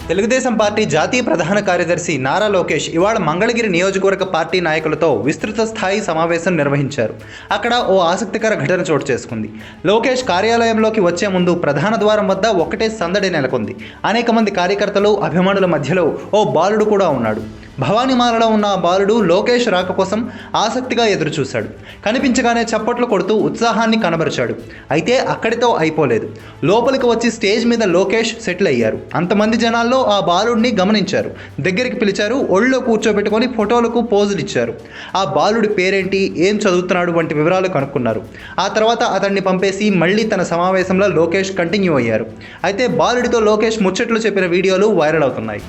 Telugu Desam party జాతీయ ప్రధాన కార్యదర్శి నారా లోకేష్ ఇవాళ మంగళగిరి నియోజకవర్గ పార్టీ నాయకులతో విస్తృత స్థాయి సమావేశం నిర్వహించారు. అక్కడ ఓ ఆసక్తికర ఘటన చోటు చేసుకుంది. లోకేష్ కార్యాలయంలోకి వచ్చే ముందు ప్రధాన ద్వారం వద్ద ఒకటే సందడి నెలకొంది. అనేక మంది కార్యకర్తలు, అభిమానుల మధ్యలో ఓ బాలుడు కూడా ఉన్నాడు. భవానీమాలలో ఉన్న ఆ బాలుడు లోకేష్ రాక కోసం ఆసక్తిగా ఎదురుచూశాడు. కనిపించగానే చప్పట్లు కొడుతూ ఉత్సాహాన్ని కనబరిచాడు. అయితే అక్కడితో అయిపోలేదు. లోపలికి వచ్చి స్టేజ్ మీద లోకేష్ సెటిల్ అయ్యారు. అంతమంది జనాల్లో ఆ బాలుడిని గమనించారు. దగ్గరికి పిలిచారు. ఒళ్ళో కూర్చోబెట్టుకొని ఫోటోలకు పోజులు ఇచ్చారు. ఆ బాలుడి పేరేంటి, ఏం చదువుతున్నాడు వంటి వివరాలు కనుక్కున్నారు. ఆ తర్వాత అతన్ని పంపేసి మళ్ళీ తన సమావేశంలో లోకేష్ కంటిన్యూ అయ్యారు. అయితే బాలుడితో లోకేష్ ముచ్చట్లు చెప్పిన వీడియోలు వైరల్ అవుతున్నాయి.